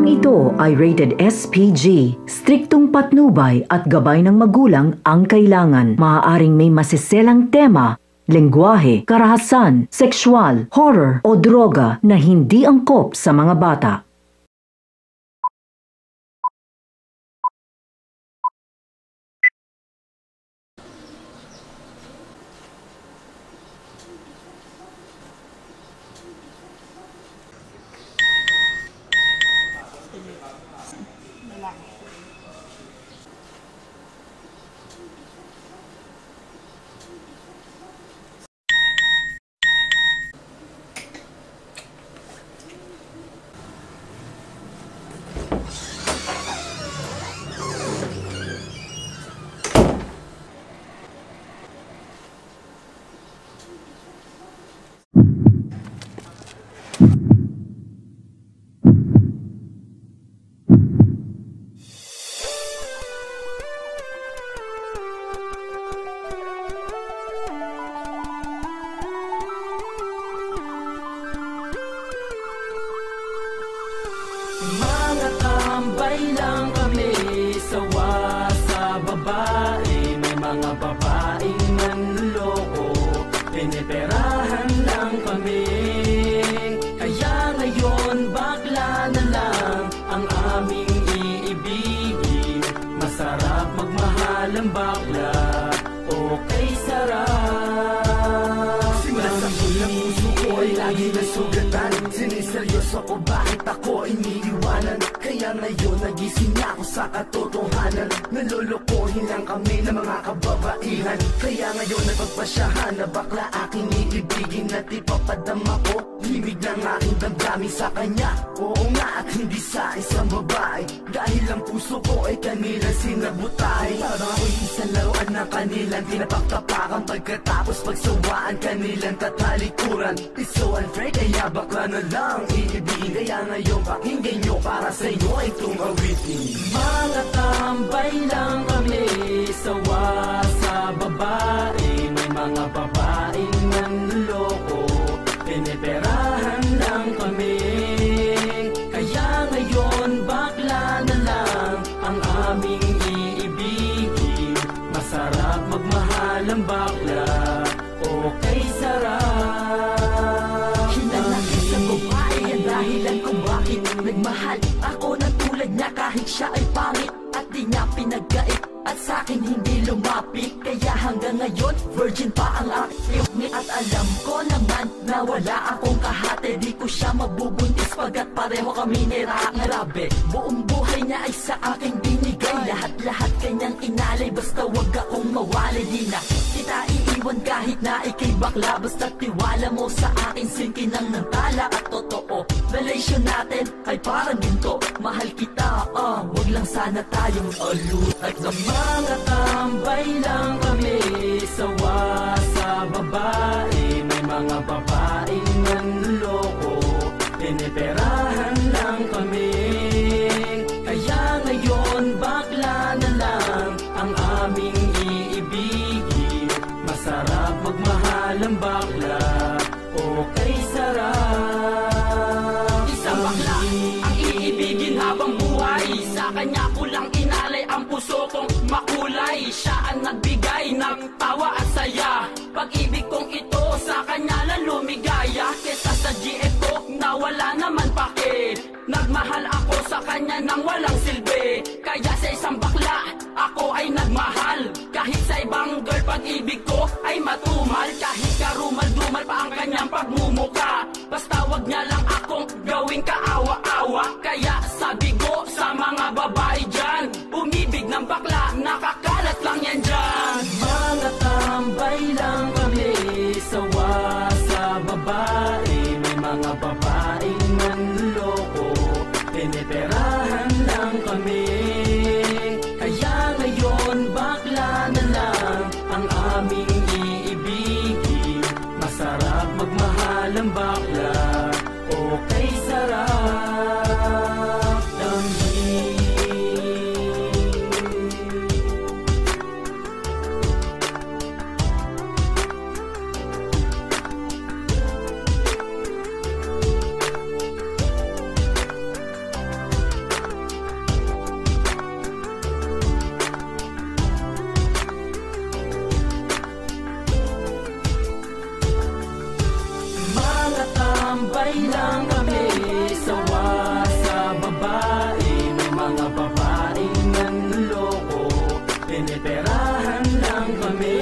Programang ito ay rated SPG. Striktong patnubay at gabay ng magulang ang kailangan. Maaaring may masiselang tema, lengguwahe, karahasan, sexual, horror o droga na hindi angkop sa mga bata. Mga tambay lang kami, sawa sa babae. May mga babaeng nanloloko, piniperahan lang kami. Kaya ngayon bakla na lang ang aming iibigin. Masarap magmahal ang bakla, okay sarap. Simula sa pulang puso ko ay lagi nasugatan. Siniseryoso ko bakit ako iniiwanan. Kaya ngayon nagising na ako sa katotohanan. Nalolokohin lang kami ng mga kababaihan. Kaya ngayon nagpagpasyahan na bakla aking iibigin. At ipapadama ko himig ng aking damdamin sa kanya. Oo nga at hindi sa isang babae. Dahil ang puso ko ay kanilang sinabutay. Parang ako'y isang laruan ng kanilang tinapaktapakan. Pagkatapos pagsawaan kanilang tatalikuran. It's so unfair kaya bakla na lang iibigin. Kaya ngayon pakinggan nyo para sa inyo ay itong awitin. Mga tambay lang kami, sawa sa babae. May mga babaeng nanloloko, piniperahan lang kami. Kaya ngayon bakla na lang ang aming iibigin. Masarap magmahal ang bakla, okay sarap. Hinanakit sa babae ang dahilan kung bakit nagmahal ako ng tulad niya kahit siya ay pangit. At di niya pinagkait at sa'kin hindi lumapit. Kaya hanggang ngayon virgin pa ang aking at alam ko naman na wala akong kahate. Di ko siya mabubuntis pagkat pareho kami nirangarabe. Buong buhay niya ay sa aking binigay. Lahat-lahat kanyang inalay, basta wag akong mawalay. Di na kita iiwan kahit na ikay bakla. Basta tiwala mo sa akin, singkin ang nantala. At totoo, relation natin ay parang ginto. Mahal kita, wag lang sana tayong alutat. Sa mga tambay lang kami, sawa sa babae. May mga babaeng nanloloko, piniperahan lang kami. Kaya ngayon bakla na lang ang aming iibigin. Masarap magmahal ang bakla, okay sarap. Isang bakla ang iibigin habang buhay. Sa kanya ko lang inalay ang puso kong makulay. Siya ang nagbigay ng tawa at saya. Pag-ibig kong ito sa kanya lang lumigaya. Kesa sa GF ko na wala naman pake. Nagmahal ako sa kanya nang walang silbi. Kaya sa isang bakla ako ay nagmahal. Kahit sa ibang girl pag-ibig ko ay matumal. Kahit karumal-dumal pa ang kanyang pagmumuka. Basta wag niya lang akong gawing kaawa-awa. Kaya sabi ko sa mga babae dyan, umibig ng bakla, nakakalat lang yan dyan. Mga tambay lang kami, sawa sa babae. May mga babaeng nanloloko, piniperahan lang kami. Kaya ngayon bakla na lang ang aming iibigin. Masarap magmahal ang bakla, okay sarap. Damhin. Nagtatambay lang kami, sawa sa babae. May mga babaeng nanloloko, piniperahan lang kami.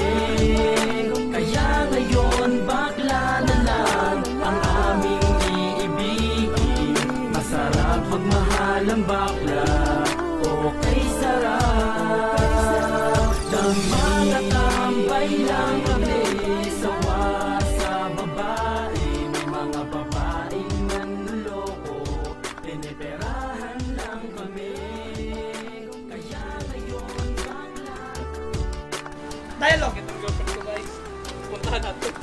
Kaya ngayon bakla na lang ang aming iibigin. Masarap magmahal ang bakla, okay sarap. Nagtatambay lang kami, sawa sa babae. May mga babaeng nanloloko, piniperahan lang kami. Kaya ngayon bakla. Dialogue itong girlfriend ko, guys. Puntahan natin.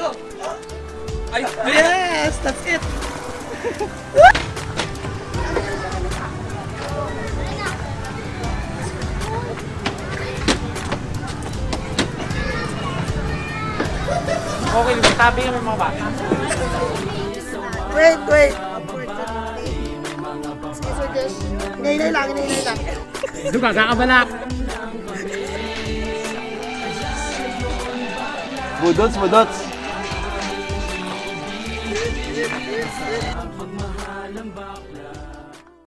Go! Ay, yes! That's it! Okay, sabi kami mga bata. Wait. Unfortunately. Excuse me, Dish. Inainay lang. Doon ka, kakabalak. Budots. Pagmahal